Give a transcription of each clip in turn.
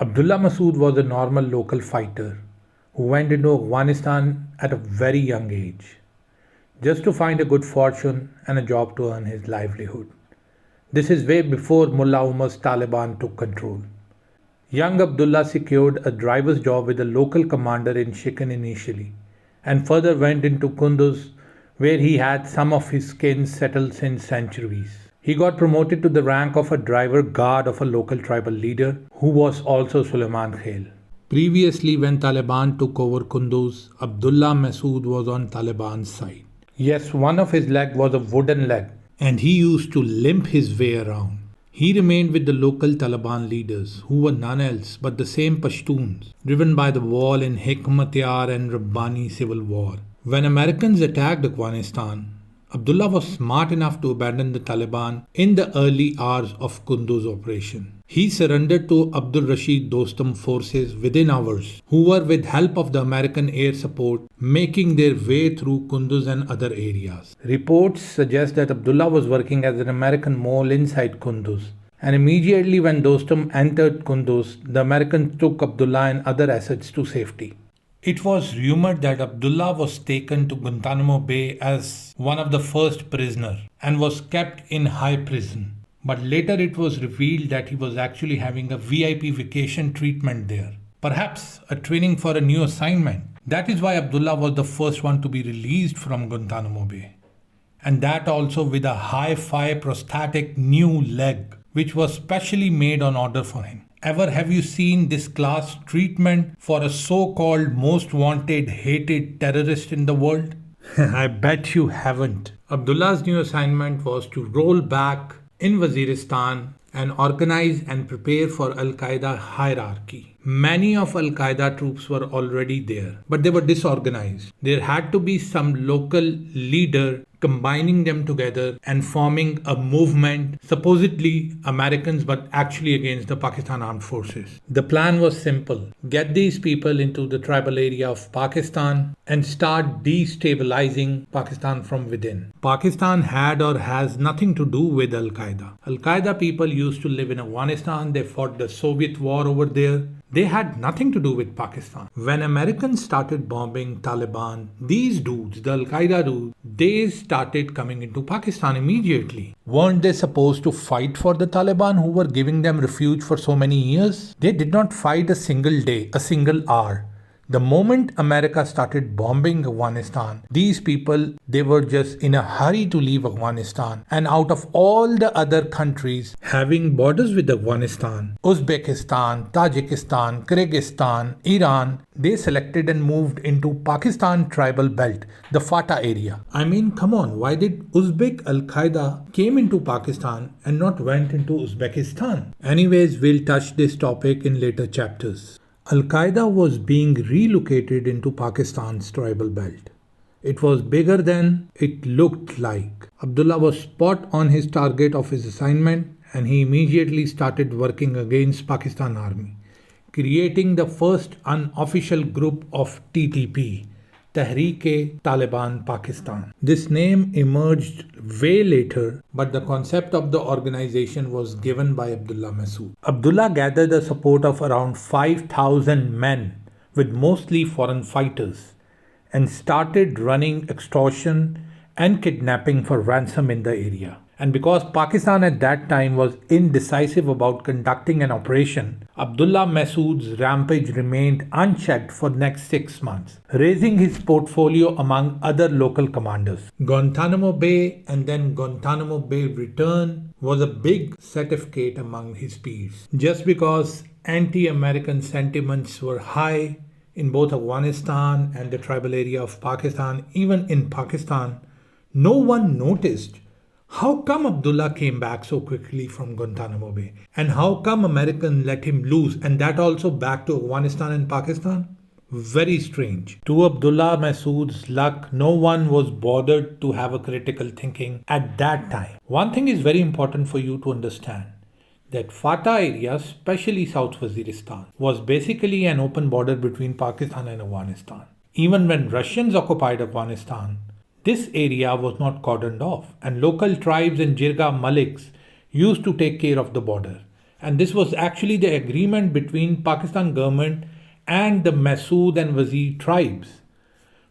Abdullah Mehsud was a normal local fighter who went into Afghanistan at a very young age, just to find a good fortune and a job to earn his livelihood. This is way before Mullah Umar's Taliban took control. Young Abdullah secured a driver's job with a local commander in Shikan initially, and further went into Kunduz, where he had some of his kin settled since centuries. He got promoted to the rank of a driver guard of a local tribal leader who was also Suleiman Khail. Previously, when Taliban took over Kunduz, Abdullah Mehsud was on Taliban's side. Yes, one of his legs was a wooden leg, and he used to limp his way around. He remained with the local Taliban leaders, who were none else but the same Pashtuns, driven by the war in Hikmat and Rabbani civil war. When Americans attacked Afghanistan, Abdullah was smart enough to abandon the Taliban in the early hours of Kunduz operation. He surrendered to Abdul Rashid Dostum forces within hours, who were with help of the American air support making their way through Kunduz and other areas. Reports suggest that Abdullah was working as an American mole inside Kunduz, and immediately when Dostum entered Kunduz, the Americans took Abdullah and other assets to safety. It was rumored that Abdullah was taken to Guantanamo Bay as one of the first prisoners and was kept in high prison. But later it was revealed that he was actually having a VIP vacation treatment there. Perhaps a training for a new assignment. That is why Abdullah was the first one to be released from Guantanamo Bay. And that also with a hi-fi prosthetic new leg, which was specially made on order for him. Ever have you seen this class treatment for a so-called most wanted, hated terrorist in the world? I bet you haven't. Abdullah's new assignment was to roll back in Waziristan and organize and prepare for Al-Qaeda hierarchy. Many of Al-Qaeda troops were already there, but they were disorganized. There had to be some local leader combining them together and forming a movement, supposedly Americans, but actually against the Pakistan Armed Forces. The plan was simple. Get these people into the tribal area of Pakistan and start destabilizing Pakistan from within. Pakistan had or has nothing to do with Al-Qaeda. Al-Qaeda people used to live in Afghanistan. They fought the Soviet war over there. They had nothing to do with Pakistan. When Americans started bombing Taliban, these dudes, the Al-Qaeda dudes, they started coming into Pakistan immediately. Weren't they supposed to fight for the Taliban who were giving them refuge for so many years? They did not fight a single day, a single hour. The moment America started bombing Afghanistan, these people, they were just in a hurry to leave Afghanistan. And out of all the other countries having borders with Afghanistan, Uzbekistan, Tajikistan, Kyrgyzstan, Iran, they selected and moved into Pakistan tribal belt, the FATA area. I mean, come on, why did Uzbek Al-Qaeda came into Pakistan and not went into Uzbekistan? Anyways, we'll touch this topic in later chapters. Al-Qaeda was being relocated into Pakistan's tribal belt. It was bigger than it looked like. Abdullah was spot on his target of his assignment, and he immediately started working against Pakistan Army, creating the first unofficial group of TTP, Tehreek-e-Taliban Pakistan. This name emerged way later, but the concept of the organization was given by Abdullah Mehsud. Abdullah gathered the support of around 5,000 men, with mostly foreign fighters, and started running extortion and kidnapping for ransom in the area. And because Pakistan at that time was indecisive about conducting an operation, Abdullah Mehsud's rampage remained unchecked for the next 6 months, raising his portfolio among other local commanders. Guantanamo Bay and then Guantanamo Bay return was a big certificate among his peers. Just because anti-American sentiments were high in both Afghanistan and the tribal area of Pakistan, even in Pakistan, no one noticed how come Abdullah came back so quickly from Guantanamo Bay? And how come Americans let him loose, and that also back to Afghanistan and Pakistan? Very strange. To Abdullah Mehsud's luck, no one was bothered to have a critical thinking at that time. One thing is very important for you to understand, that FATA area, especially South Waziristan, was basically an open border between Pakistan and Afghanistan. Even when Russians occupied Afghanistan, this area was not cordoned off, and local tribes and Jirga Maliks used to take care of the border. And this was actually the agreement between Pakistan government and the Mehsud and Wazir tribes.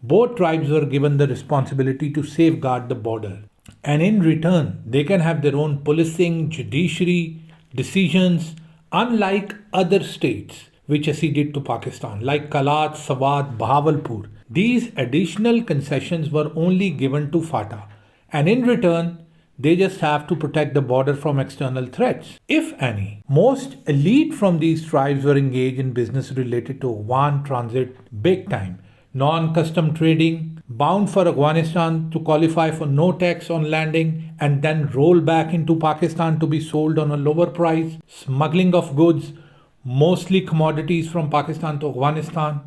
Both tribes were given the responsibility to safeguard the border. And in return, they can have their own policing, judiciary, decisions, unlike other states which acceded to Pakistan, like Kalat, Swat, Bahawalpur. These additional concessions were only given to FATA. And in return, they just have to protect the border from external threats, if any. Most elite from these tribes were engaged in business related to Afghan transit big time. Non-custom trading, bound for Afghanistan to qualify for no tax on landing and then roll back into Pakistan to be sold on a lower price, smuggling of goods, mostly commodities from Pakistan to Afghanistan,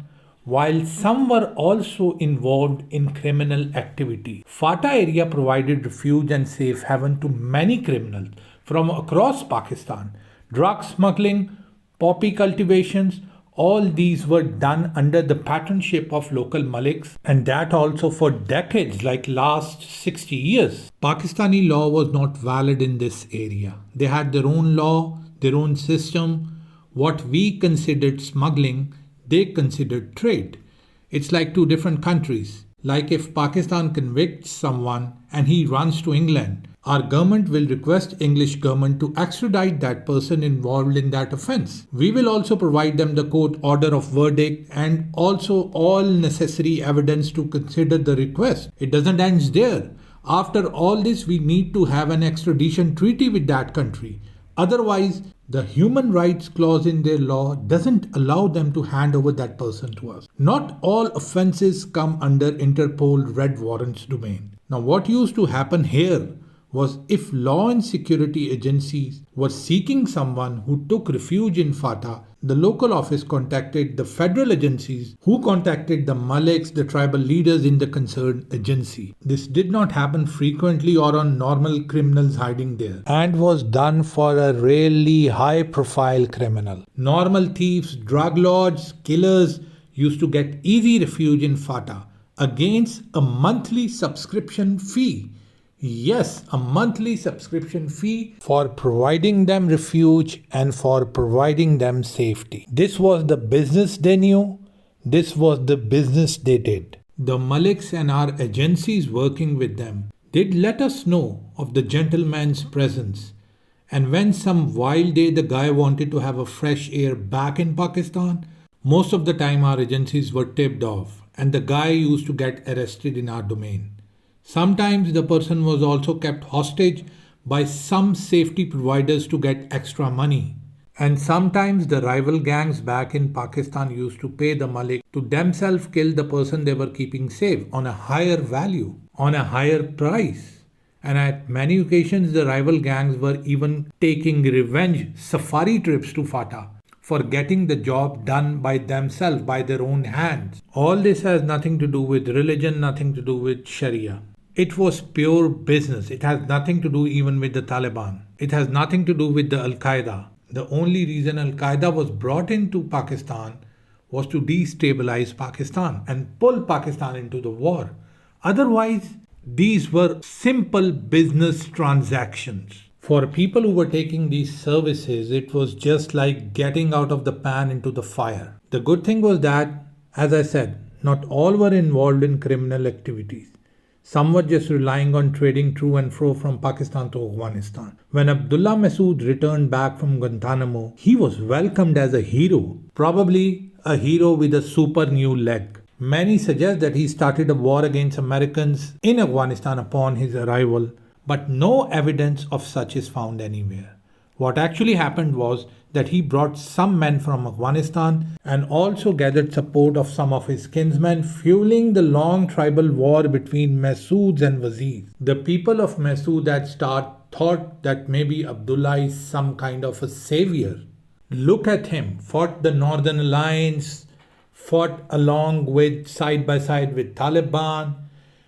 while some were also involved in criminal activity. FATA area provided refuge and safe haven to many criminals from across Pakistan. Drug smuggling, poppy cultivations, all these were done under the patronship of local maliks, and that also for decades, like last 60 years. Pakistani law was not valid in this area. They had their own law, their own system. What we considered smuggling, they considered trade. It's like two different countries. Like if Pakistan convicts someone and he runs to England, our government will request English government to extradite that person involved in that offence. We will also provide them the court order of verdict and also all necessary evidence to consider the request. It doesn't end there. After all this, we need to have an extradition treaty with that country. Otherwise, the human rights clause in their law doesn't allow them to hand over that person to us. Not all offences come under Interpol Red Warrants domain. Now, what used to happen here was if law and security agencies were seeking someone who took refuge in FATA, the local office contacted the federal agencies who contacted the Maliks, the tribal leaders in the concerned agency. This did not happen frequently or on normal criminals hiding there, and was done for a really high-profile criminal. Normal thieves, drug lords, killers used to get easy refuge in FATA against a monthly subscription fee. Yes, a monthly subscription fee for providing them refuge and for providing them safety. This was the business they knew. This was the business they did. The Maliks and our agencies working with them did let us know of the gentleman's presence. And when some wild day the guy wanted to have a fresh air back in Pakistan, most of the time our agencies were tipped off and the guy used to get arrested in our domain. Sometimes the person was also kept hostage by some safety providers to get extra money. And sometimes the rival gangs back in Pakistan used to pay the Malik to themselves kill the person they were keeping safe on a higher value, on a higher price. And at many occasions the rival gangs were even taking revenge safari trips to FATA for getting the job done by themselves, by their own hands. All this has nothing to do with religion, nothing to do with Sharia. It was pure business. It has nothing to do even with the Taliban. It has nothing to do with the Al-Qaeda. The only reason Al-Qaeda was brought into Pakistan was to destabilize Pakistan and pull Pakistan into the war. Otherwise, these were simple business transactions. For people who were taking these services, it was just like getting out of the pan into the fire. The good thing was that, as I said, not all were involved in criminal activities. Some were just relying on trading to and fro from Pakistan to Afghanistan. When Abdullah Mehsud returned back from Guantanamo, he was welcomed as a hero, probably a hero with a super new leg. Many suggest that he started a war against Americans in Afghanistan upon his arrival, but no evidence of such is found anywhere. What actually happened was that he brought some men from Afghanistan and also gathered support of some of his kinsmen, fueling the long tribal war between Mehsuds and Wazirs. The people of Mehsud at start thought that maybe Abdullah is some kind of a savior. Look at him, fought the Northern Alliance, fought along with side by side with Taliban,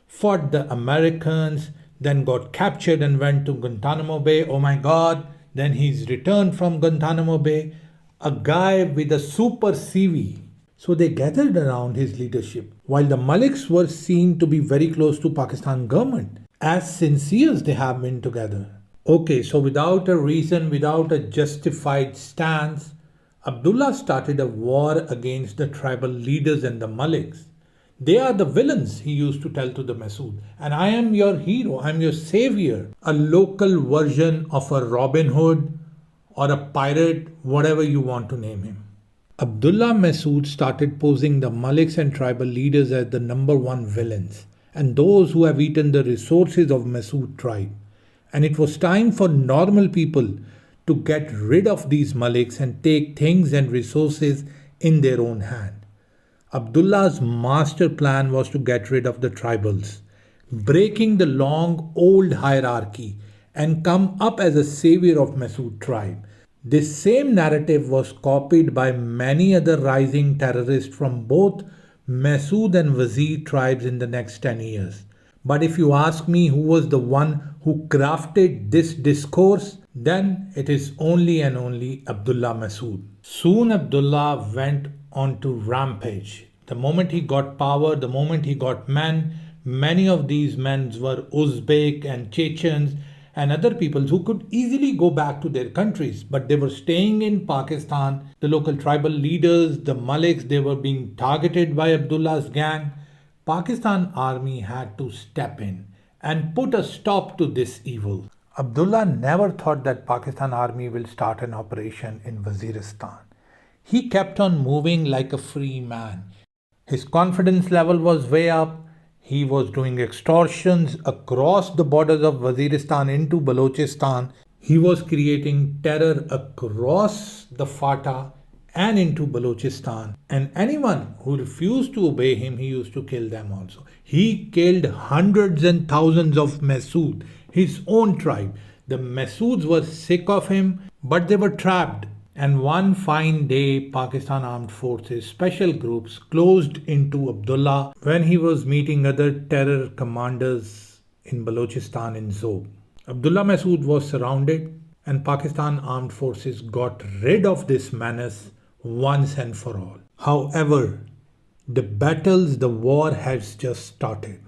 fought the Americans, then got captured and went to Guantanamo Bay. Oh my God. Then he's returned from Guantanamo Bay, a guy with a super CV. So they gathered around his leadership, while the Maliks were seen to be very close to Pakistan government, as sincere as they have been together. Okay, so without a reason, without a justified stance, Abdullah started a war against the tribal leaders and the Maliks. They are the villains, he used to tell to the Mehsud, and I am your hero, I am your savior. A local version of a Robin Hood or a pirate, whatever you want to name him. Abdullah Mehsud started posing the Maliks and tribal leaders as the number one villains and those who have eaten the resources of Mehsud tribe. And it was time for normal people to get rid of these Maliks and take things and resources in their own hand. Abdullah's master plan was to get rid of the tribals, breaking the long old hierarchy and come up as a savior of Mehsud tribe. This same narrative was copied by many other rising terrorists from both Mehsud and Wazir tribes in the next 10 years. But if you ask me who was the one who crafted this discourse, then it is only and only Abdullah Mehsud. Soon Abdullah went on to rampage. The moment he got power, the moment he got men, many of these men were Uzbek and Chechens and other peoples who could easily go back to their countries, but they were staying in Pakistan. The local tribal leaders, the Maliks, they were being targeted by Abdullah's gang. Pakistan army had to step in and put a stop to this evil. Abdullah never thought that Pakistan army will start an operation in Waziristan. He kept on moving like a free man. His confidence level was way up. He was doing extortions across the borders of Waziristan into Balochistan. He was creating terror across the Fatah and into Balochistan. And anyone who refused to obey him, he used to kill them also. He killed hundreds and thousands of Mehsud, his own tribe. The Mehsuds were sick of him, but they were trapped. And one fine day, Pakistan Armed Forces special groups closed into Abdullah when he was meeting other terror commanders in Balochistan in Zhob. Abdullah Mehsud was surrounded and Pakistan Armed Forces got rid of this menace once and for all. However, the war has just started.